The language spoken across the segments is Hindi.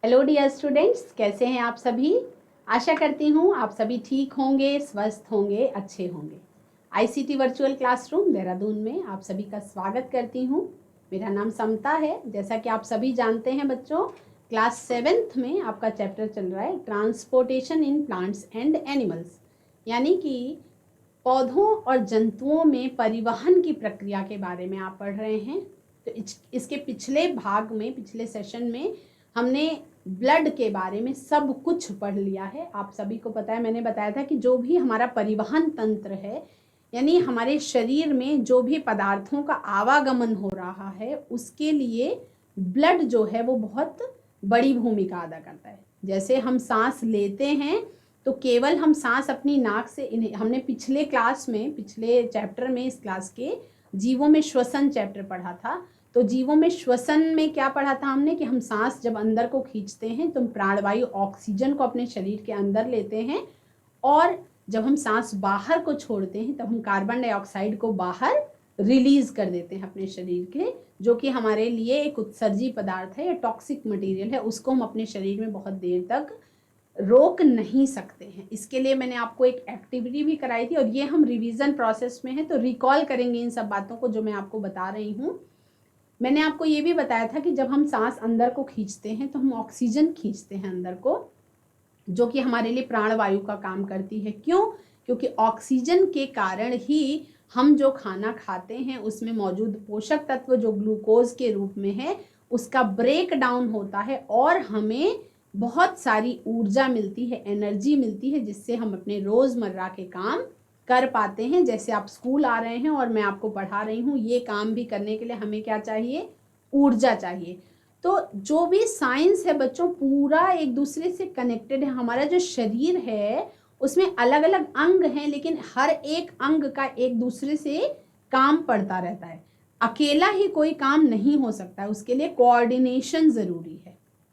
हेलो डियर स्टूडेंट्स, कैसे हैं आप सभी। आशा करती हूँ आप सभी ठीक होंगे, स्वस्थ होंगे, अच्छे होंगे। आईसीटी वर्चुअल क्लासरूम देहरादून में आप सभी का स्वागत करती हूँ। मेरा नाम समता है। जैसा कि आप सभी जानते हैं बच्चों, क्लास 7th में आपका चैप्टर चल रहा है transportation in plants and animals, यानी कि पौधों और जंतुओं में परिवहन की प्रक्रिया के बारे में आप पढ़ रहे हैं। तो इसके पिछले भाग में, पिछले सेशन में हमने ब्लड के बारे में सब कुछ पढ़ लिया है। आप सभी को पता है, मैंने बताया था कि जो भी हमारा परिवहन तंत्र है, यानी हमारे शरीर में जो भी पदार्थों का आवागमन हो रहा है, उसके लिए ब्लड जो है वो बहुत बड़ी भूमिका अदा करता है। जैसे हम सांस लेते हैं तो केवल हम सांस अपनी नाक से, हमने पिछले क्लास में, पिछले चैप्टर में, इस क्लास के जीवों में श्वसन चैप्टर पढ़ा था। तो जीवों में श्वसन में क्या पढ़ा था हमने कि हम सांस जब अंदर को खींचते हैं तो प्राणवायु ऑक्सीजन को अपने शरीर के अंदर लेते हैं, और जब हम सांस बाहर को छोड़ते हैं तब हम कार्बन डाइऑक्साइड को बाहर रिलीज कर देते हैं अपने शरीर के, जो कि हमारे लिए एक उत्सर्जी पदार्थ है या टॉक्सिक मटेरियल है। उसको हम अपने शरीर में बहुत देर तक रोक नहीं सकते हैं। इसके लिए मैंने आपको एक एक्टिविटी भी कराई थी, और ये हम रिवीजन प्रोसेस में है तो रिकॉल करेंगे इन सब बातों को जो मैं आपको बता रही हूँ। मैंने आपको ये भी बताया था कि जब हम सांस अंदर को खींचते हैं तो हम ऑक्सीजन खींचते हैं अंदर को, जो कि हमारे लिए प्राणवायु का काम करती है। क्यों? क्योंकि ऑक्सीजन के कारण ही हम जो खाना खाते हैं उसमें मौजूद पोषक तत्व जो ग्लूकोज के रूप में है, उसका ब्रेक डाउन होता है और हमें बहुत सारी ऊर्जा मिलती है, एनर्जी मिलती है, जिससे हम अपने रोजमर्रा के काम कर पाते हैं। जैसे आप स्कूल आ रहे हैं और मैं आपको पढ़ा रही हूँ, ये काम भी करने के लिए हमें क्या चाहिए? ऊर्जा चाहिए। तो जो भी साइंस है बच्चों, पूरा एक दूसरे से कनेक्टेड है। हमारा जो शरीर है उसमें अलग अलग अंग हैं, लेकिन हर एक अंग का एक दूसरे से काम पड़ता रहता है। अकेला ही कोई काम नहीं हो सकता है, उसके लिए कोऑर्डिनेशन जरूरी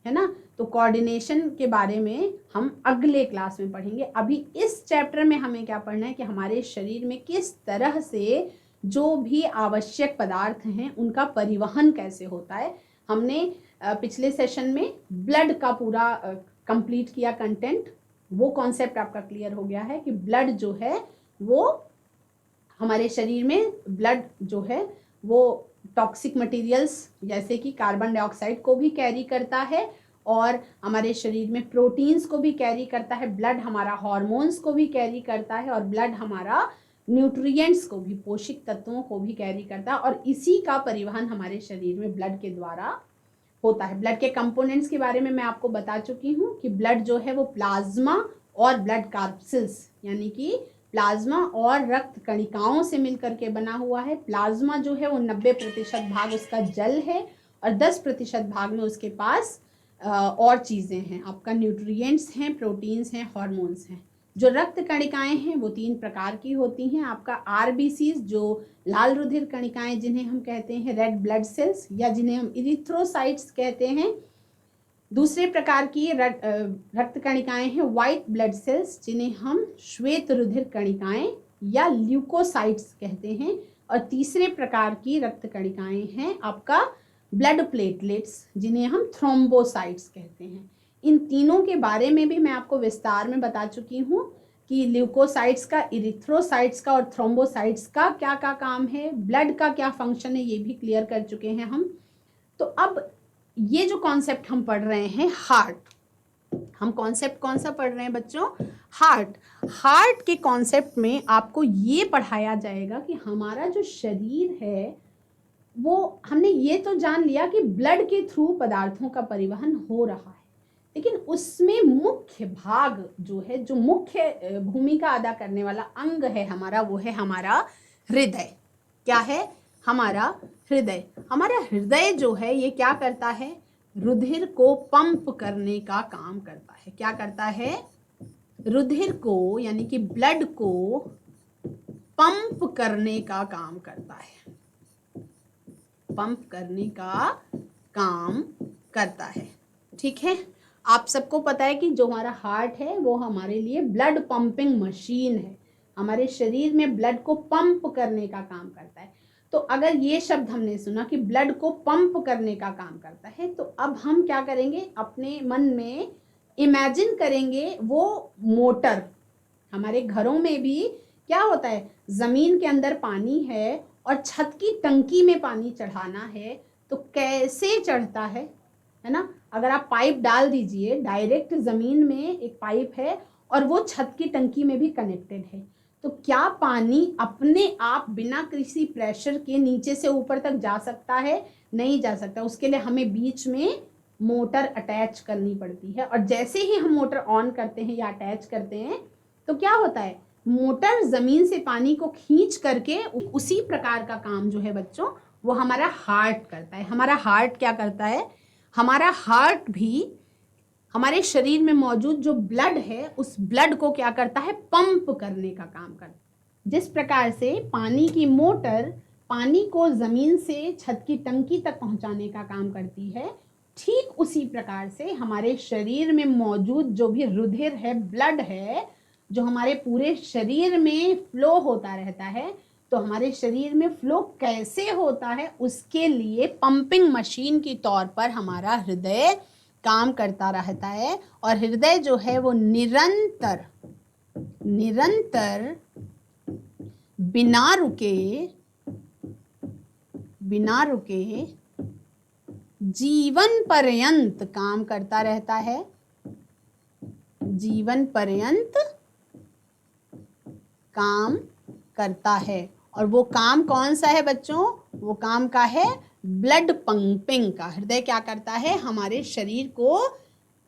है ना। तो कोऑर्डिनेशन के बारे में हम अगले क्लास में पढ़ेंगे। अभी इस चैप्टर में हमें क्या पढ़ना है कि हमारे शरीर में किस तरह से जो भी आवश्यक पदार्थ हैं उनका परिवहन कैसे होता है। हमने पिछले सेशन में ब्लड का पूरा कंप्लीट किया कंटेंट। वो कॉन्सेप्ट आपका क्लियर हो गया है कि ब्लड जो है वो हमारे शरीर में, ब्लड जो है वो टॉक्सिक मटेरियल्स जैसे कि कार्बन डाइऑक्साइड को भी कैरी करता है, और हमारे शरीर में प्रोटीन्स को भी कैरी करता है। ब्लड हमारा हार्मोन्स को भी कैरी करता है, और ब्लड हमारा न्यूट्रिएंट्स को भी, पोषक तत्वों को भी कैरी करता है। और इसी का परिवहन हमारे शरीर में ब्लड के द्वारा होता है। ब्लड के कंपोनेंट्स के बारे में मैं आपको बता चुकी हूँ कि ब्लड जो है वो प्लाज्मा और ब्लड कार्पसिल्स, यानी कि प्लाज्मा और रक्त कणिकाओं से मिलकर के बना हुआ है। प्लाज्मा जो है वो 90% भाग उसका जल है, और 10% भाग में उसके पास और चीज़ें हैं, आपका न्यूट्रिएंट्स हैं, प्रोटीन्स हैं, हार्मोन्स हैं। जो रक्त कणिकाएं हैं वो 3 प्रकार की होती हैं। आपका आरबीसीज, जो लाल रुधिर कणिकाएं जिन्हें हम कहते हैं रेड ब्लड सेल्स, या जिन्हें हम इरिथ्रोसाइट्स कहते हैं। दूसरे प्रकार की रक्त कणिकाएं हैं व्हाइट ब्लड सेल्स, जिन्हें हम श्वेत रुधिर कणिकाएं या ल्यूकोसाइट्स कहते हैं। और तीसरे प्रकार की रक्त कणिकाएं हैं आपका ब्लड प्लेटलेट्स, जिन्हें हम थ्रोम्बोसाइट्स कहते हैं। इन तीनों के बारे में भी मैं आपको विस्तार में बता चुकी हूँ कि ल्यूकोसाइट्स का, इरिथ्रोसाइट्स का और थ्रोम्बोसाइट्स का क्या क्या काम है, ब्लड का क्या फंक्शन है, ये भी क्लियर कर चुके हैं हम। तो अब ये जो कॉन्सेप्ट हम पढ़ रहे हैं हार्ट, हम कॉन्सेप्ट कौन सा पढ़ रहे हैं बच्चों? हार्ट। हार्ट के कॉन्सेप्ट में आपको ये पढ़ाया जाएगा कि हमारा जो शरीर है वो, हमने ये तो जान लिया कि ब्लड के थ्रू पदार्थों का परिवहन हो रहा है, लेकिन उसमें मुख्य भाग जो है, जो मुख्य भूमिका अदा करने वाला अंग है हमारा, वो है हमारा हृदय। क्या है? हमारा हृदय। हमारा हृदय जो है ये क्या करता है? रुधिर को पंप करने का काम करता है। क्या करता है? रुधिर को, यानी कि ब्लड को पंप करने का काम करता है। पंप करने का काम करता है, ठीक है। आप सबको पता है कि जो हमारा हार्ट है वो हमारे लिए ब्लड पंपिंग मशीन है, हमारे शरीर में ब्लड को पंप करने का काम करता है। तो अगर ये शब्द हमने सुना कि ब्लड को पंप करने का काम करता है, तो अब हम क्या करेंगे, अपने मन में इमेजिन करेंगे वो मोटर। हमारे घरों में भी क्या होता है, ज़मीन के अंदर पानी है और छत की टंकी में पानी चढ़ाना है, तो कैसे चढ़ता है ना। अगर आप पाइप डाल दीजिए, डायरेक्ट ज़मीन में एक पाइप है और वो छत की टंकी में भी कनेक्टेड है, तो क्या पानी अपने आप बिना किसी प्रेशर के नीचे से ऊपर तक जा सकता है? नहीं जा सकता। उसके लिए हमें बीच में मोटर अटैच करनी पड़ती है, और जैसे ही हम मोटर ऑन करते हैं या अटैच करते हैं तो क्या होता है, मोटर ज़मीन से पानी को खींच करके उसी प्रकार का काम जो है बच्चों वो हमारा हार्ट करता है। हमारा हार्ट क्या करता है, हमारा हार्ट भी हमारे शरीर में मौजूद जो ब्लड है उस ब्लड को क्या करता है, पंप करने का काम करता है। जिस प्रकार से पानी की मोटर पानी को ज़मीन से छत की टंकी तक पहुंचाने का काम करती है, ठीक उसी प्रकार से हमारे शरीर में मौजूद जो भी रुधिर है, ब्लड है, जो हमारे पूरे शरीर में फ्लो होता रहता है, तो हमारे शरीर में फ्लो कैसे होता है उसके लिए पंपिंग मशीन के तौर पर हमारा हृदय काम करता रहता है। और हृदय जो है वो निरंतर बिना रुके जीवन पर्यंत काम करता रहता है। जीवन पर्यंत काम करता है। और वो काम कौन सा है बच्चों, वो काम का है ब्लड पंपिंग का। हृदय क्या करता है, हमारे शरीर को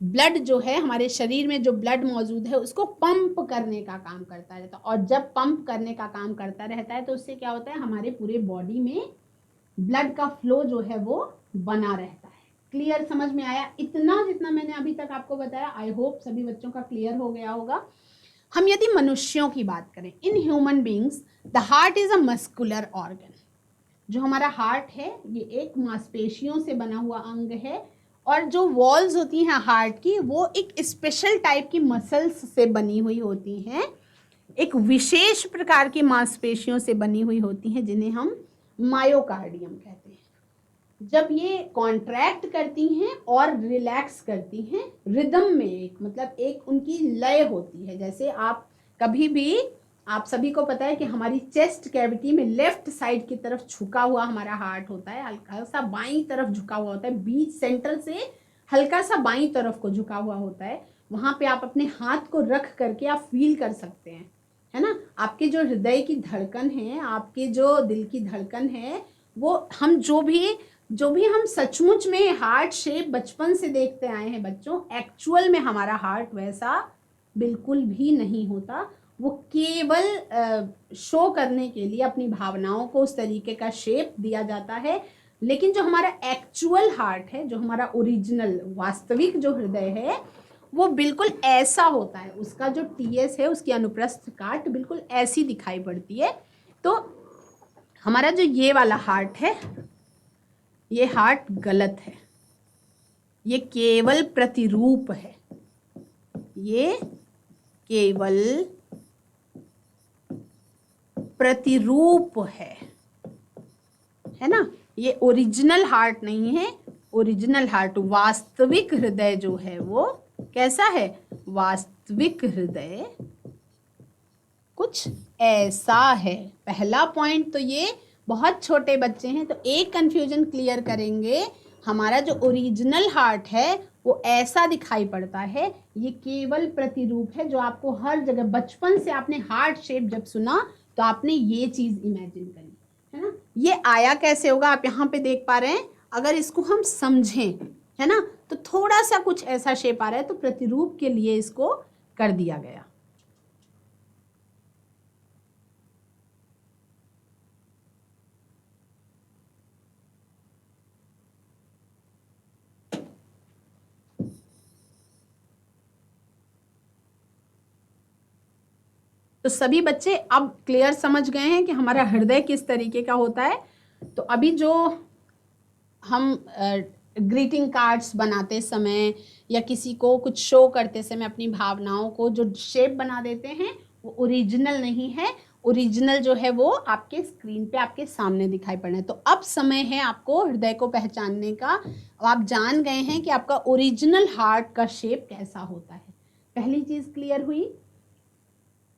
ब्लड जो है, हमारे शरीर में जो ब्लड मौजूद है उसको पंप करने का काम करता रहता है। और जब पंप करने का काम करता रहता है तो उससे क्या होता है, हमारे पूरे बॉडी में ब्लड का फ्लो जो है वो बना रहता है। क्लियर, समझ में आया? इतना जितना मैंने अभी तक आपको बताया, आई होप सभी बच्चों का क्लियर हो गया होगा। हम यदि मनुष्यों की बात करें, in human beings the heart is a muscular organ. जो हमारा हार्ट है ये एक मांसपेशियों से बना हुआ अंग है, और जो वॉल्स होती हैं हार्ट की वो एक स्पेशल टाइप की मसल्स से बनी हुई होती हैं, एक विशेष प्रकार की मांसपेशियों से बनी हुई होती हैं जिन्हें हम मायोकार्डियम कहते हैं। जब ये कॉन्ट्रैक्ट करती हैं और रिलैक्स करती हैं रिदम में, एक मतलब एक उनकी लय होती है। जैसे आप कभी भी, आप सभी को पता है कि हमारी चेस्ट कैविटी में लेफ्ट साइड की तरफ झुका हुआ हमारा हार्ट होता है, हल्का सा बाईं तरफ झुका हुआ होता है, बीच सेंटर से हल्का सा बाईं तरफ को झुका हुआ होता है। वहां पे आप अपने हाथ को रख करके आप फील कर सकते हैं, है ना। आपके जो हृदय की धड़कन है, आपके जो दिल की धड़कन है, वो हम जो भी हम सचमुच में हार्ट शेप बचपन से देखते आए हैं बच्चों, एक्चुअल में हमारा हार्ट वैसा बिल्कुल भी नहीं होता। वो केवल शो करने के लिए अपनी भावनाओं को उस तरीके का शेप दिया जाता है, लेकिन जो हमारा एक्चुअल हार्ट है, जो हमारा ओरिजिनल वास्तविक जो हृदय है, वो बिल्कुल ऐसा होता है। उसका जो टीएस है, उसकी अनुप्रस्थ काट बिल्कुल ऐसी दिखाई पड़ती है। तो हमारा जो ये वाला हार्ट है, ये हार्ट गलत है, ये केवल प्रतिरूप है, ये केवल प्रतिरूप है ना। ये ओरिजिनल हार्ट नहीं है। ओरिजिनल हार्ट, वास्तविक हृदय जो है वो कैसा है, वास्तविक हृदय कुछ ऐसा है। पहला पॉइंट तो ये, बहुत छोटे बच्चे हैं तो एक कंफ्यूजन क्लियर करेंगे। हमारा जो ओरिजिनल हार्ट है वो ऐसा दिखाई पड़ता है, ये केवल प्रतिरूप है। जो आपको हर जगह बचपन से आपने हार्ट शेप जब सुना तो आपने ये चीज इमेजिन करी, है ना। ये आया कैसे होगा, आप यहाँ पे देख पा रहे हैं। अगर इसको हम समझें, है ना, तो थोड़ा सा कुछ ऐसा शेप आ रहा है, तो प्रतिरूप के लिए इसको कर दिया गया। तो सभी बच्चे अब क्लियर समझ गए हैं कि हमारा हृदय किस तरीके का होता है। तो अभी जो हम ग्रीटिंग कार्ड्स बनाते समय या किसी को कुछ शो करते समय अपनी भावनाओं को जो शेप बना देते हैं, वो ओरिजिनल नहीं है। ओरिजिनल जो है वो आपके स्क्रीन पे आपके सामने दिखाई पड़ रहे हैं। तो अब समय है आपको हृदय को पहचानने का। अब आप जान गए हैं कि आपका ओरिजिनल हार्ट का शेप कैसा होता है। पहली चीज क्लियर हुई।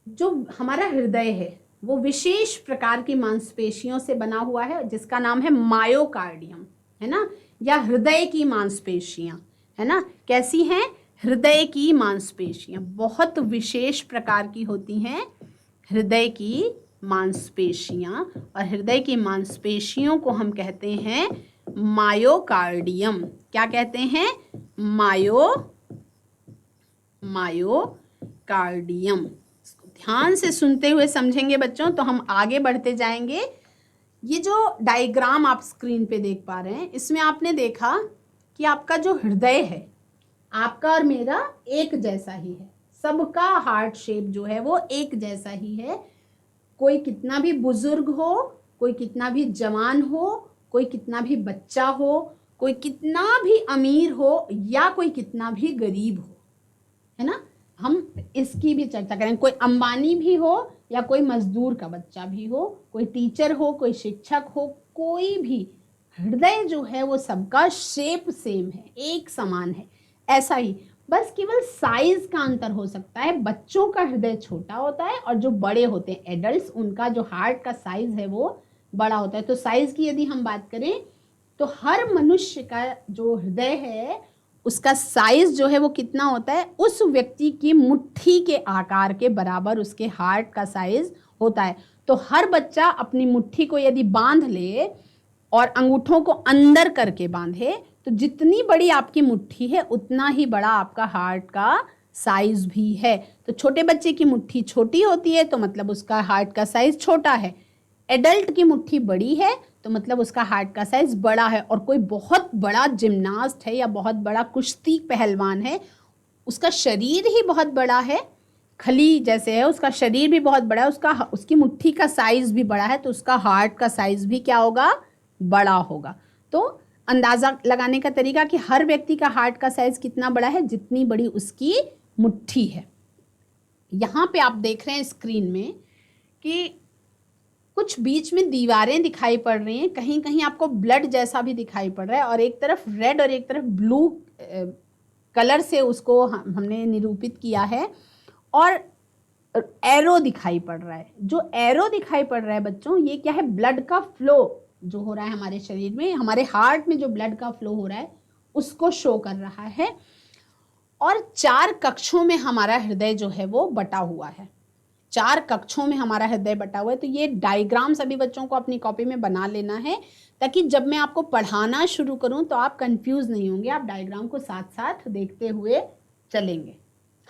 जो हमारा हृदय है वो विशेष प्रकार की मांसपेशियों से बना हुआ है जिसका नाम है मायोकार्डियम, है ना, या हृदय की मांसपेशियां, है ना। कैसी हैं? हृदय की मांसपेशियां बहुत विशेष प्रकार की होती हैं, हृदय की मांसपेशियां। और हृदय की मांसपेशियों को हम कहते हैं मायोकार्डियम। क्या कहते हैं? मायोकार्डियम। ध्यान से सुनते हुए समझेंगे बच्चों तो हम आगे बढ़ते जाएंगे। ये जो डायग्राम आप स्क्रीन पे देख पा रहे हैं इसमें आपने देखा कि आपका जो हृदय है आपका और मेरा एक जैसा ही है। सबका हार्ट शेप जो है वो एक जैसा ही है। कोई कितना भी बुजुर्ग हो, कोई कितना भी जवान हो, कोई कितना भी बच्चा हो, कोई कितना भी अमीर हो या कोई कितना भी गरीब हो, है ना। हम इसकी भी चर्चा करें। कोई अंबानी भी हो या कोई मजदूर का बच्चा भी हो, कोई टीचर हो, कोई शिक्षक हो, कोई भी, हृदय जो है वो सबका शेप सेम है, एक समान है। ऐसा ही बस केवल साइज का अंतर हो सकता है। बच्चों का हृदय छोटा होता है और जो बड़े होते हैं एडल्ट्स उनका जो हार्ट का साइज है वो बड़ा होता है। तो साइज की यदि हम बात करें तो हर मनुष्य का जो हृदय है उसका साइज जो है वो कितना होता है? उस व्यक्ति की मुट्ठी के आकार के बराबर उसके हार्ट का साइज होता है। तो हर बच्चा अपनी मुट्ठी को यदि बांध ले और अंगूठों को अंदर करके बांधे तो जितनी बड़ी आपकी मुट्ठी है उतना ही बड़ा आपका हार्ट का साइज भी है। तो छोटे बच्चे की मुट्ठी छोटी होती है तो मतलब उसका हार्ट का साइज छोटा है। एडल्ट की मुट्ठी बड़ी है तो मतलब उसका हार्ट का साइज बड़ा है। और कोई बहुत बड़ा जिम्नास्ट है या बहुत बड़ा कुश्ती पहलवान है, उसका शरीर ही बहुत बड़ा है, खली जैसे है, उसका शरीर भी बहुत बड़ा है, उसकी मुट्ठी का साइज भी बड़ा है, तो उसका हार्ट का साइज भी क्या होगा? बड़ा होगा। तो अंदाजा लगाने का तरीका कि हर व्यक्ति का हार्ट का साइज कितना बड़ा है? जितनी बड़ी उसकी मुट्ठी है। यहाँ पे आप देख रहे हैं स्क्रीन में कि कुछ बीच में दीवारें दिखाई पड़ रही हैं, कहीं कहीं आपको ब्लड जैसा भी दिखाई पड़ रहा है और एक तरफ रेड और एक तरफ ब्लू कलर से उसको हमने निरूपित किया है। और एरो दिखाई पड़ रहा है। जो एरो दिखाई पड़ रहा है बच्चों ये क्या है? ब्लड का फ्लो जो हो रहा है हमारे शरीर में, हमारे हार्ट में जो ब्लड का फ्लो हो रहा है उसको शो कर रहा है। और 4 कक्षों में हमारा हृदय जो है वो बटा हुआ है। 4 कक्षों में हमारा हृदय बटा हुआ है। तो ये डायग्राम सभी बच्चों को अपनी कॉपी में बना लेना है ताकि जब मैं आपको पढ़ाना शुरू करूं तो आप कंफ्यूज नहीं होंगे, आप डायग्राम को साथ साथ देखते हुए चलेंगे।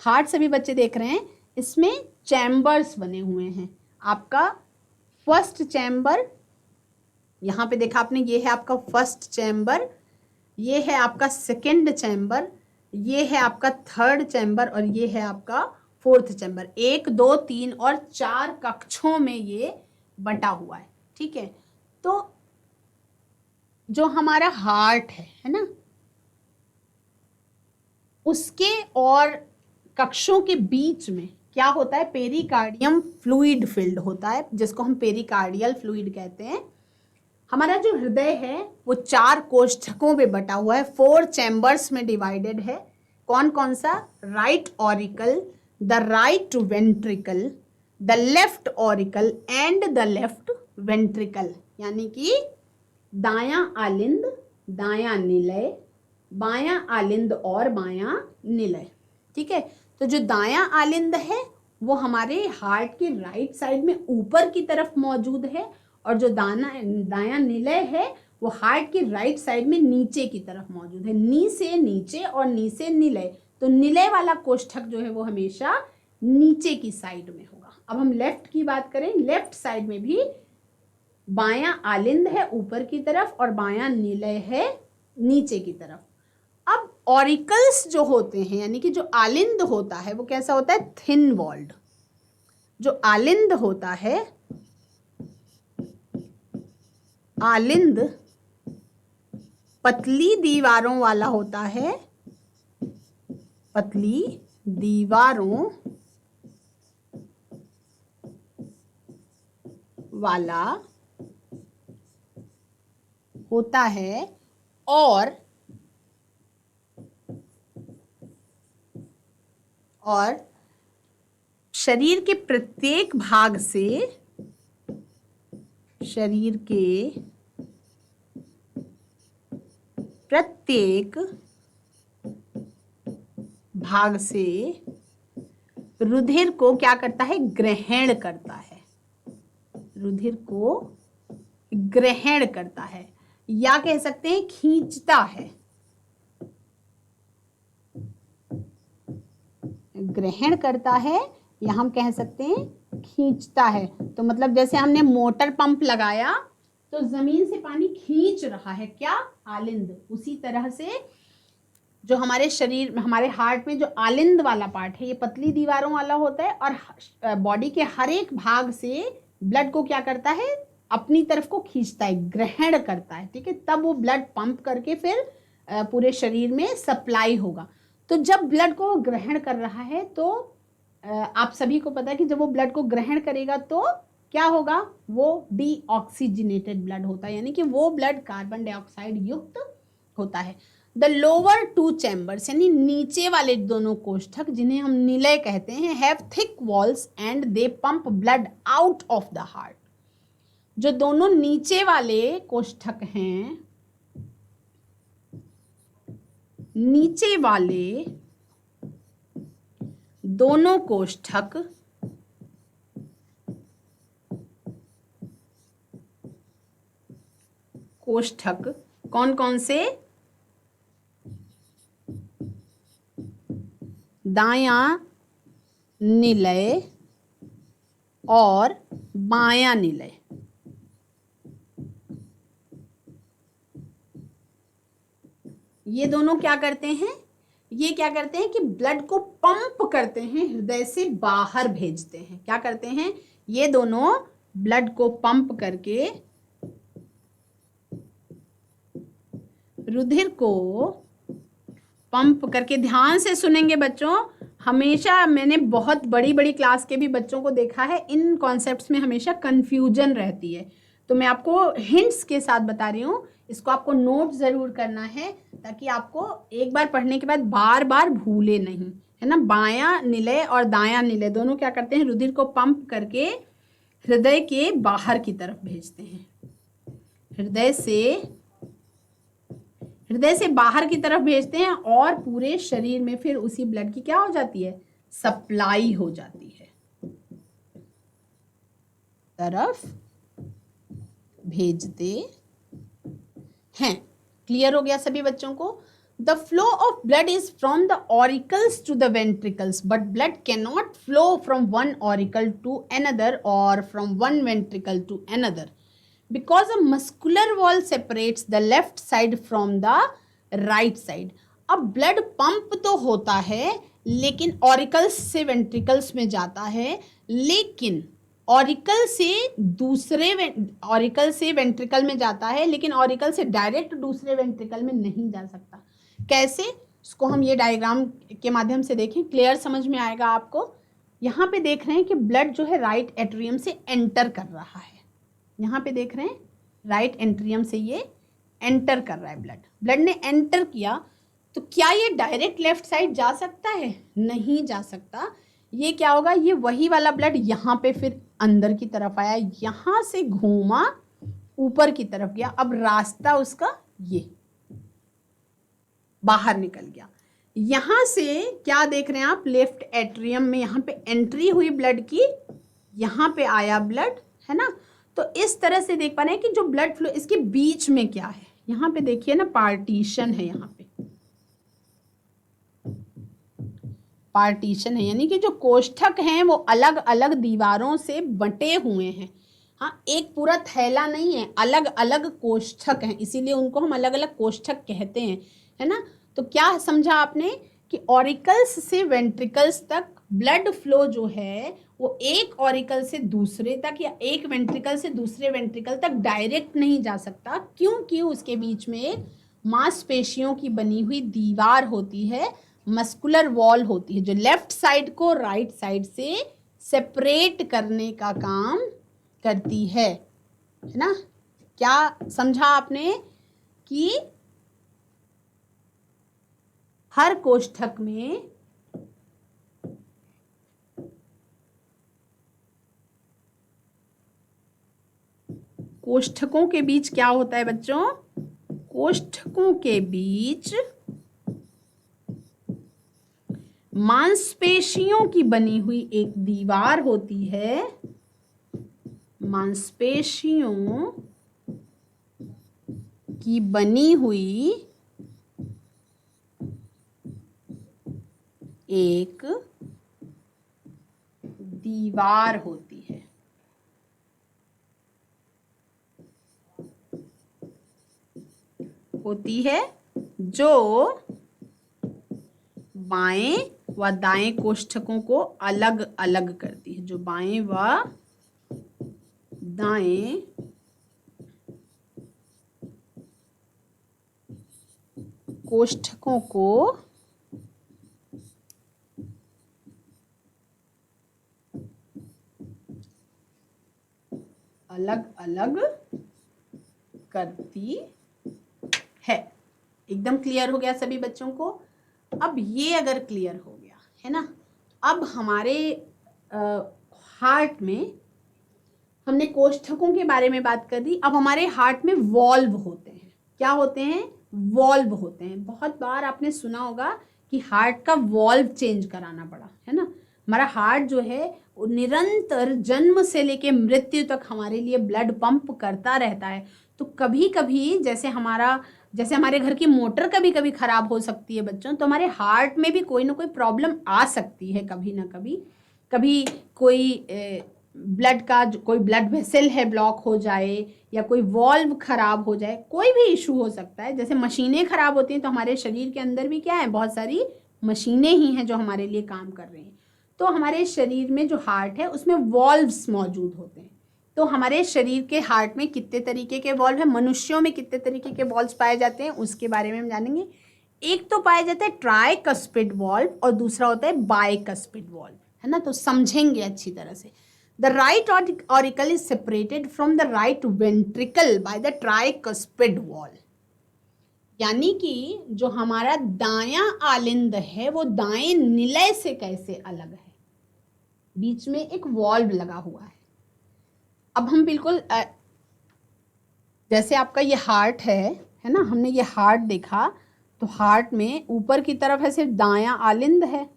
हार्ट सभी बच्चे देख रहे हैं, इसमें चैम्बर्स बने हुए हैं। आपका फर्स्ट चैम्बर यहाँ पे देखा आपने, ये है आपका फर्स्ट चैम्बर, ये है आपका सेकेंड चैम्बर, ये है आपका थर्ड चैम्बर और ये है आपका फोर्थ चैम्बर। 1, 2, 3 और 4 कक्षों में ये बटा हुआ है। ठीक है। तो जो हमारा हार्ट है ना, उसके और कक्षों के बीच में क्या होता है? पेरिकार्डियम फ्लूइड फिल्ड होता है जिसको हम पेरिकार्डियल फ्लूइड कहते हैं। हमारा जो हृदय है वो 4 कोष्ठकों में बटा हुआ है, 4 चैम्बर्स में डिवाइडेड है। कौन कौन सा? Right auricle, the right ventricle, the left auricle and the left ventricle, यानी कि दायां आलिंद, दायां निलय, बायां आलिंद और बायां निलय। ठीक है। तो जो दायां आलिंद है वो हमारे हार्ट के राइट साइड में ऊपर की तरफ मौजूद है और जो दायां निलय है वो हार्ट की राइट साइड में नीचे की तरफ मौजूद है। नी से नीचे और नी से निलय, तो निलय वाला कोष्ठक जो है वो हमेशा नीचे की साइड में होगा। अब हम लेफ्ट की बात करें, लेफ्ट साइड में भी बायां आलिंद है ऊपर की तरफ और बायां निलय है नीचे की तरफ। अब ऑरिकल्स जो होते हैं यानी कि जो आलिंद होता है वो कैसा होता है? Thin walled. जो आलिंद होता है, आलिंद पतली दीवारों वाला होता है, पतली दीवारों वाला होता है और शरीर के प्रत्येक भाग से रुधिर को क्या करता है, ग्रहण करता है, रुधिर को ग्रहण करता है या कह सकते हैं खींचता है। ग्रहण करता है या हम कह सकते हैं खींचता है। तो मतलब जैसे हमने मोटर पंप लगाया तो जमीन से पानी खींच रहा है, क्या, आलिंद। उसी तरह से जो हमारे शरीर में, हमारे हार्ट में जो आलिंद वाला पार्ट है, ये पतली दीवारों वाला होता है और बॉडी के हर एक भाग से ब्लड को क्या करता है, अपनी तरफ को खींचता है, ग्रहण करता है, ठीक है। तब वो ब्लड पंप करके फिर पूरे शरीर में सप्लाई होगा। तो जब ब्लड को ग्रहण कर रहा है तो आप सभी को पता है कि जब वो ब्लड को ग्रहण करेगा तो क्या होगा, वो डीऑक्सीजनेटेड ब्लड होता है, यानी कि वो ब्लड कार्बन डाइऑक्साइड युक्त होता है। द लोअर टू चैम्बर्स यानी नीचे वाले दोनों कोष्ठक, जिन्हें हम निलय कहते हैं, have thick walls and they pump blood out of the heart. जो दोनों नीचे वाले कोष्ठक हैं, नीचे वाले दोनों कोष्ठक कौन कौन से, दायां निलय और बायां निलय। ये दोनों क्या करते हैं, ये क्या करते हैं कि ब्लड को पंप करते हैं, हृदय से बाहर भेजते हैं। क्या करते हैं, ये दोनों ब्लड को पंप करके, रुधिर को पंप करके, ध्यान से सुनेंगे बच्चों, हमेशा मैंने बहुत बड़ी बड़ी क्लास के भी बच्चों को देखा है, इन कॉन्सेप्ट्स में हमेशा कंफ्यूजन रहती है। तो मैं आपको हिंट्स के साथ बता रही हूँ, इसको आपको नोट ज़रूर करना है ताकि आपको एक बार पढ़ने के बाद बार बार भूले नहीं, है ना। बायां निलय और दायां निलय दोनों क्या करते हैं, रुधिर को पंप करके हृदय के बाहर की तरफ भेजते हैं, हृदय से बाहर की तरफ भेजते हैं और पूरे शरीर में फिर उसी ब्लड की क्या हो जाती है, सप्लाई हो जाती है, तरफ भेजते हैं। क्लियर हो गया सभी बच्चों को। The flow of blood is from the auricles to the ventricles, but blood can not flow from one auricle to another और from one ventricle to another because a muscular wall separates the left side from the right side। अब ब्लड पंप तो होता है लेकिन ऑरिकल्स से वेंट्रिकल्स में जाता है, लेकिन ऑरिकल से वेंट्रिकल में जाता है, लेकिन ऑरिकल से डायरेक्ट दूसरे वेंट्रिकल में नहीं जा सकता। कैसे, इसको हम ये डायग्राम के माध्यम से देखें, क्लियर समझ में आएगा आपको। यहाँ पे देख रहे हैं कि ब्लड जो है राइट एट्रियम से एंटर कर रहा है, यहाँ पे देख रहे हैं राइट एंट्रियम से ये एंटर कर रहा है ब्लड ने एंटर किया, तो क्या ये डायरेक्ट लेफ्ट साइड जा सकता है, नहीं जा सकता। ये क्या होगा, ये वही वाला ब्लड यहाँ पे फिर अंदर की तरफ आया, यहाँ से घूमा ऊपर की तरफ गया, अब रास्ता उसका ये बाहर निकल गया। यहाँ से क्या देख रहे हैं आप, लेफ्ट एट्रियम में यहाँ पे एंट्री हुई ब्लड की, यहाँ पे आया ब्लड, है ना। तो इस तरह से देख पा रहे हैं कि जो ब्लड फ्लो, इसके बीच में क्या है, यहाँ पे देखिए ना, पार्टीशन है, यहाँ पे पार्टीशन है, यानी कि जो कोष्ठक हैं वो अलग अलग दीवारों से बंटे हुए हैं। हाँ, एक पूरा थैला नहीं है, अलग अलग कोष्ठक हैं, इसीलिए उनको हम अलग अलग कोष्ठक कहते हैं, है ना। तो क्या समझा आपने कि ऑरिकल्स से वेंट्रिकल्स तक ब्लड फ्लो जो है वो एक ऑरिकल से दूसरे तक या एक वेंट्रिकल से दूसरे वेंट्रिकल तक डायरेक्ट नहीं जा सकता, क्योंकि उसके बीच में एक मांसपेशियों की बनी हुई दीवार होती है, मस्कुलर वॉल होती है, जो लेफ्ट साइड को राइट साइड से सेपरेट करने का काम करती है ना। क्या समझा आपने कि हर कोष्ठक में कोष्ठकों के बीच क्या होता है बच्चों? कोष्ठकों के बीच मांसपेशियों की बनी हुई एक दीवार होती है। मांसपेशियों की बनी हुई एक दीवार होती है। जो बाएं व दाएं कोष्ठकों को अलग अलग करती है। जो बाएं व दाएं कोष्ठकों को अलग अलग करती है। एकदम क्लियर हो गया सभी बच्चों को? अब ये अगर क्लियर हो गया है ना, अब हमारे हार्ट में हमने कोष्ठकों के बारे में बात कर दी। अब हमारे हार्ट में वॉल्व होते हैं। क्या होते हैं? वॉल्व होते हैं। बहुत बार आपने सुना होगा कि हार्ट का वॉल्व चेंज कराना पड़ा, है ना। हमारा हार्ट जो है वो निरंतर जन्म से लेके मृत्यु तक हमारे लिए ब्लड पंप करता रहता है। तो कभी कभी जैसे हमारे घर की मोटर कभी कभी खराब हो सकती है बच्चों, तो हमारे हार्ट में भी कोई ना कोई प्रॉब्लम आ सकती है कभी ना कभी। कभी कोई कोई ब्लड वेसल है ब्लॉक हो जाए, या कोई वॉल्व खराब हो जाए, कोई भी इशू हो सकता है। जैसे मशीनें खराब होती हैं, तो हमारे शरीर के अंदर भी क्या है, बहुत सारी मशीनें ही हैं जो हमारे लिए काम कर रही हैं। तो हमारे शरीर में जो हार्ट है उसमें वॉल्व्स मौजूद होते हैं। तो हमारे शरीर के हार्ट में कितने तरीके के वॉल्व है, मनुष्यों में कितने तरीके के वॉल्व्स पाए जाते हैं, उसके बारे में हम जानेंगे। एक तो पाया जाता है ट्राइकस्पिड वॉल्व और दूसरा होता है बाइकस्पिड वॉल्व, है ना। तो समझेंगे अच्छी तरह से। The right auricle is separated from the right ventricle by the tricuspid wall. यानी कि जो हमारा दायां आलिंद है वो दाएं निलय से कैसे अलग है? बीच में एक वॉल्व लगा हुआ है। अब हम बिल्कुल जैसे आपका ये हार्ट है ना, हमने ये हार्ट देखा, तो हार्ट में ऊपर की तरफ है सिर्फ दायां आलिंद है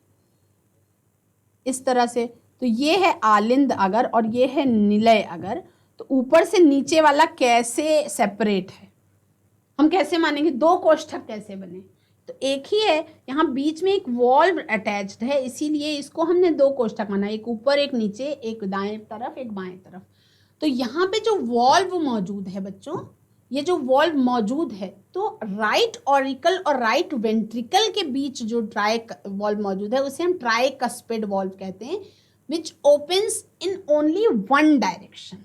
इस तरह से। तो ये है आलिंद अगर और ये है निलय अगर, तो ऊपर से नीचे वाला कैसे सेपरेट है, हम कैसे मानेंगे? दो कोष्ठक कैसे बने? तो एक ही है, यहाँ बीच में एक वॉल्व अटैच्ड है, इसीलिए इसको हमने दो कोष्ठक माना, एक ऊपर एक नीचे, एक दाएं तरफ एक बाएं तरफ। तो यहाँ पे जो वॉल्व मौजूद है बच्चों, ये जो वॉल्व मौजूद है, तो राइट ऑरिकल और राइट वेंट्रिकल के बीच जो वॉल्व मौजूद है उसे हम ट्राइकस्पिड वॉल्व कहते हैं, विच opens in only one direction,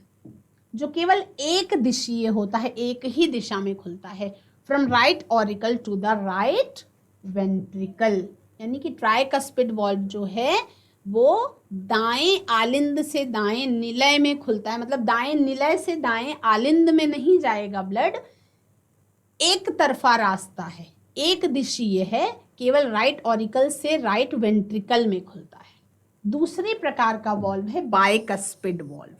जो केवल एक दिशीय होता है, एक ही दिशा में खुलता है, from right auricle to the right ventricle. यानी कि ट्राइकस्पिड वॉल्व जो है वो दाएं आलिंद से दाएं निलय में खुलता है। मतलब दाएं निलय से दाएं आलिंद में नहीं जाएगा ब्लड, एक तरफा रास्ता है, एक दिशीय है, केवल राइट ऑरिकल से राइट वेंट्रिकल में खुलता है। दूसरे प्रकार का वॉल्व है बाइकस्पिड वॉल्व।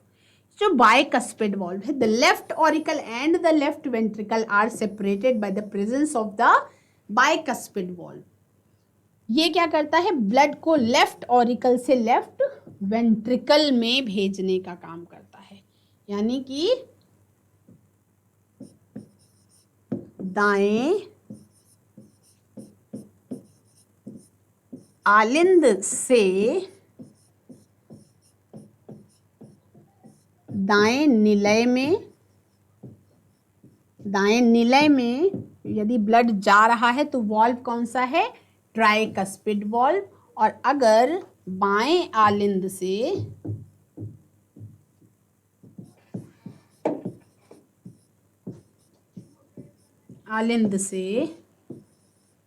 जो बाइकस्पिड वॉल्व है, the left auricle and the left ventricle are separated by the presence of the bicuspid valve. ये क्या करता है? ब्लड को लेफ्ट ऑरिकल से लेफ्ट वेंट्रिकल में भेजने का काम करता है। यानी कि दाएं आलिंद से दाएं निलय में यदि ब्लड जा रहा है तो वॉल्व कौन सा है? Tricuspid valve. और अगर बाएं आलिंद से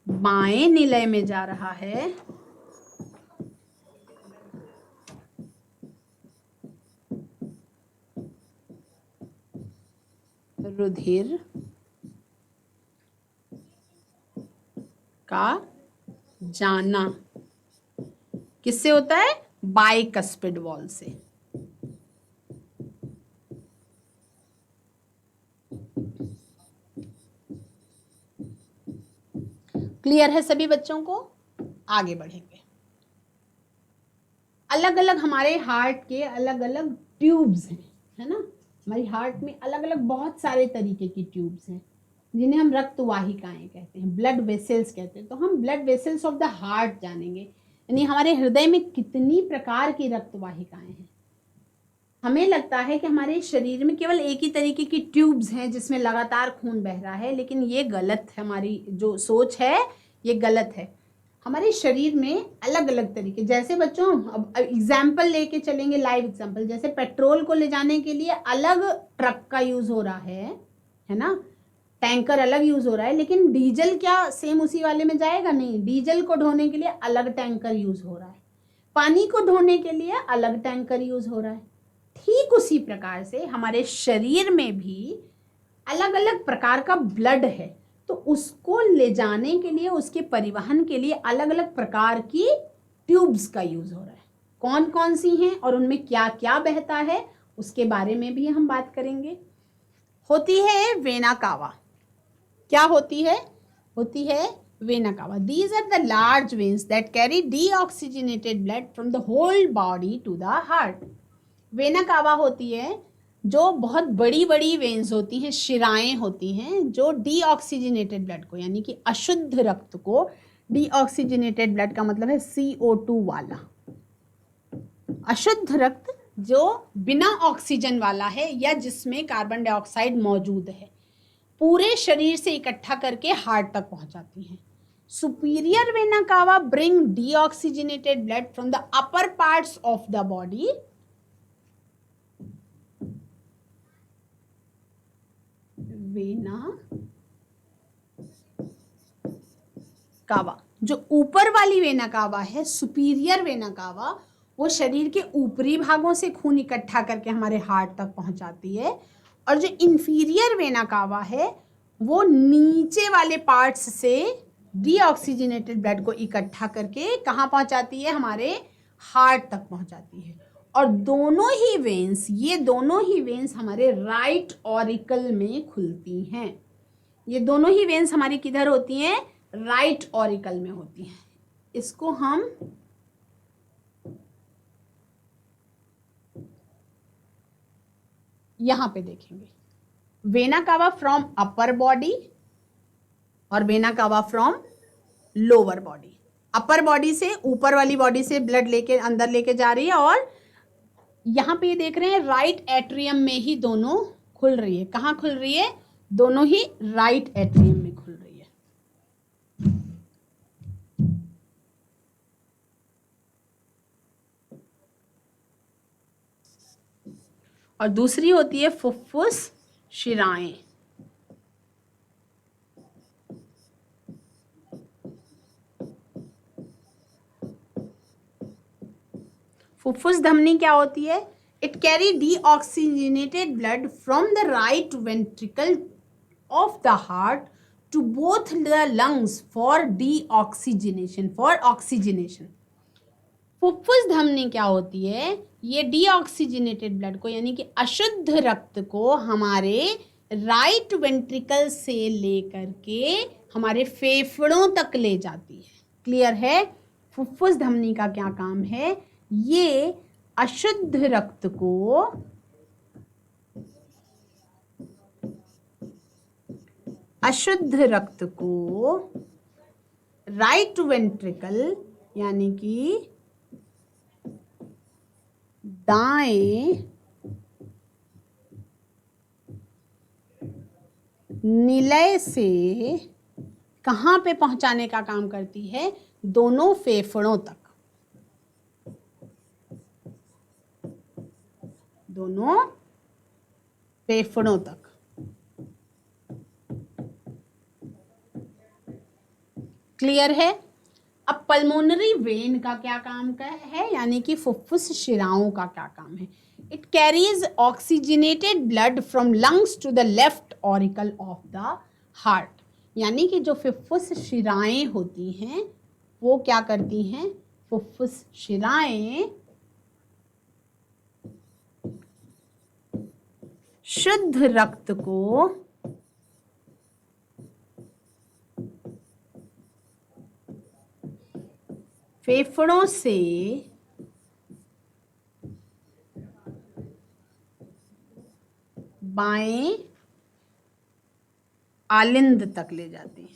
बाएं निलय में जा रहा है रुधिर का जाना किससे होता है? बाइकस्पिड वॉल से। क्लियर है सभी बच्चों को? आगे बढ़ेंगे। अलग अलग हमारे हार्ट के अलग अलग ट्यूब्स हैं, है ना। हमारी हार्ट में अलग अलग बहुत सारे तरीके की ट्यूब्स हैं जिन्हें हम रक्त वाहिकाएं कहते हैं, ब्लड वेसल्स कहते हैं। तो हम blood vessels of the heart जानेंगे, यानी हमारे हृदय में कितनी प्रकार की रक्त वाहिकाएं हैं। हमें लगता है कि हमारे शरीर में केवल एक ही तरीके की ट्यूब्स हैं जिसमें लगातार खून बह रहा है, लेकिन ये गलत है। हमारी जो सोच है ये गलत है। हमारे शरीर में अलग अलग तरीके, जैसे बच्चों अब एग्जाम्पल लेके चलेंगे, लाइव एग्जाम्पल। जैसे पेट्रोल को ले जाने के लिए अलग ट्रक का यूज हो रहा है ना, टैंकर अलग यूज हो रहा है, लेकिन डीजल क्या सेम उसी वाले में जाएगा? नहीं, डीजल को ढोने के लिए अलग टैंकर यूज हो रहा है, पानी को ढोने के लिए अलग टैंकर यूज हो रहा है। ठीक उसी प्रकार से हमारे शरीर में भी अलग अलग प्रकार का ब्लड है, तो उसको ले जाने के लिए, उसके परिवहन के लिए अलग अलग प्रकार की ट्यूब्स का यूज हो रहा है। कौन कौन सी हैं और उनमें क्या क्या बहता है उसके बारे में भी हम बात करेंगे। होती है वेना कावा। क्या होती है? होती है vena cava. These are the large veins that carry deoxygenated blood from the whole body to the heart. Vena cava होती है जो बहुत बड़ी बड़ी वेन्स होती हैं, शिराएं होती हैं, जो डीऑक्सीजनेटेड ब्लड को, यानी कि अशुद्ध रक्त को, डीऑक्सीजनेटेड ब्लड का मतलब है CO2 वाला, अशुद्ध रक्त जो बिना ऑक्सीजन वाला है या जिसमें कार्बन डाइऑक्साइड मौजूद है, पूरे शरीर से इकट्ठा करके हार्ट तक पहुंचाती हैं। Superior vena cava bring deoxygenated blood from the upper parts of the body vena cava. जो ऊपर वाली वेना कावा है, सुपीरियर वेना कावा, वो शरीर के ऊपरी भागों से खून इकट्ठा करके हमारे हार्ट तक पहुंचाती है, और जो इंफीरियर वेना कावा है वो नीचे वाले पार्ट्स से डीऑक्सीजनेटेड ब्लड को इकट्ठा करके कहाँ पहुंचाती है? हमारे हार्ट तक पहुंचाती है। और दोनों ही वेन्स, ये दोनों ही वेन्स हमारे राइट ऑरिकल में खुलती हैं। ये दोनों ही वेन्स हमारी किधर होती हैं? राइट ऑरिकल में होती हैं। इसको हम यहां पे देखेंगे। Vena cava from upper body और vena cava from lower body. Upper body से, ऊपर वाली बॉडी से ब्लड लेके अंदर लेके जा रही है, और यहाँ पे ये देख रहे हैं राइट एट्रियम में ही दोनों खुल रही है। कहाँ खुल रही है? दोनों ही राइट एट्रियम में खुल रही है। और दूसरी होती है फुफ्फुस शिराएं। फुफ्फुस धमनी क्या होती है? It carry deoxygenated blood from the right ventricle of the heart to both the lungs for deoxygenation, for oxygenation. फुफ्फुस धमनी क्या होती है? ये डीऑक्सीजनेटेड ब्लड को, यानी कि अशुद्ध रक्त को, हमारे राइट वेंट्रिकल से लेकर के हमारे फेफड़ों तक ले जाती है। क्लियर है? फुफ्फुस धमनी का क्या काम है? ये अशुद्ध रक्त को राइट वेंट्रिकल, यानी कि दाएं निलय से कहां पे पहुंचाने का काम करती है? दोनों फेफड़ों तक, दोनों फेफड़ों तक। क्लियर है? अब पल्मोनरी वेन का क्या काम है, यानी कि फुफ्फुस शिराओं का क्या काम है? It carries oxygenated blood from lungs to the left auricle of the heart. यानी कि जो फुफ्फुस शिराएं होती हैं वो क्या करती हैं? फुफ्फुस शिराएं शुद्ध रक्त को फेफड़ों से बाएं आलिंद तक ले जाती हैं।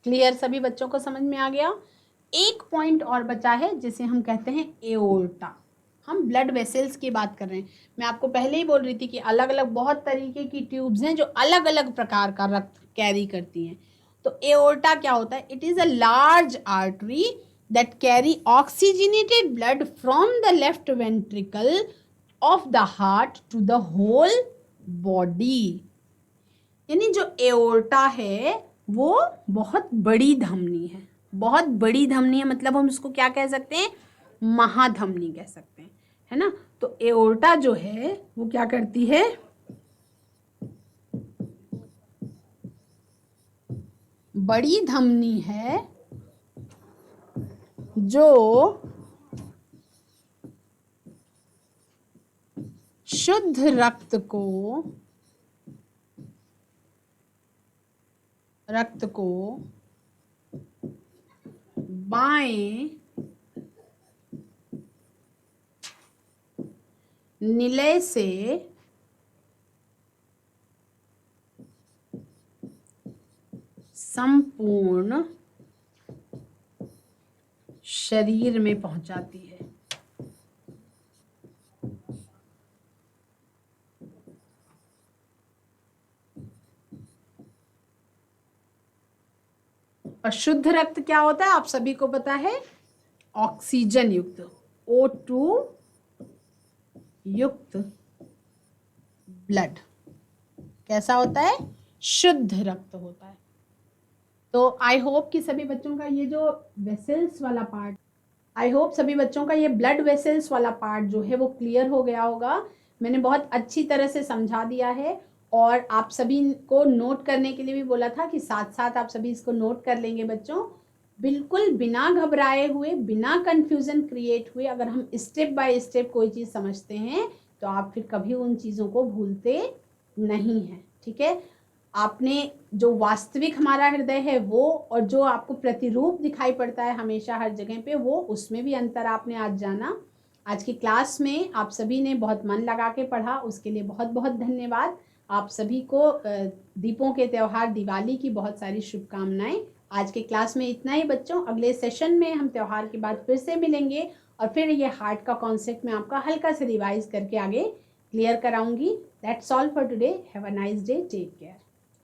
क्लियर? सभी बच्चों को समझ में आ गया? एक पॉइंट और बचा है जिसे हम कहते हैं एओर्टा। हम ब्लड वेसल्स की बात कर रहे हैं। मैं आपको पहले ही बोल रही थी कि अलग अलग बहुत तरीके की ट्यूब्स हैं जो अलग अलग प्रकार का रक्त कैरी करती हैं। तो एओर्टा क्या होता है? It is a large artery that carry oxygenated blood from the left ventricle of the heart to the whole body. यानी जो एओर्टा है वो बहुत बड़ी धमनी है। बहुत बड़ी धमनी है मतलब हम उसको क्या कह सकते हैं? महाधमनी कह सकते हैं, है ना। तो एओर्टा जो है वो क्या करती है? बड़ी धमनी है जो शुद्ध रक्त को बाएं निलय से संपूर्ण शरीर में पहुंचाती है। और शुद्ध रक्त क्या होता है? आप सभी को पता है, ऑक्सीजन युक्त, O2 युक्त ब्लड कैसा होता है? शुद्ध रक्त होता है। तो आई होप कि सभी बच्चों का ये जो वेसल्स वाला पार्ट, आई होप सभी बच्चों का ये ब्लड वेसल्स वाला पार्ट जो है वो क्लियर हो गया होगा। मैंने बहुत अच्छी तरह से समझा दिया है और आप सभी को नोट करने के लिए भी बोला था कि साथ साथ आप सभी इसको नोट कर लेंगे बच्चों। बिल्कुल बिना घबराए हुए, बिना कंफ्यूजन क्रिएट हुए अगर हम स्टेप बाय स्टेप कोई चीज़ समझते हैं तो आप फिर कभी उन चीज़ों को भूलते नहीं हैं। ठीक है? आपने जो वास्तविक हमारा हृदय है वो और जो आपको प्रतिरूप दिखाई पड़ता है हमेशा हर जगह पे, वो उसमें भी अंतर आपने आज जाना। आज की क्लास में आप सभी ने बहुत मन लगा के पढ़ा, उसके लिए बहुत बहुत धन्यवाद। आप सभी को दीपों के त्यौहार दिवाली की बहुत सारी शुभकामनाएं। आज के क्लास में इतना ही बच्चों। अगले सेशन में हम त्यौहार के बाद फिर से मिलेंगे और फिर ये हार्ट का कॉन्सेप्ट मैं आपका हल्का से रिवाइज करके आगे क्लियर कराऊंगी। That's all for today. Have a nice day. Take care.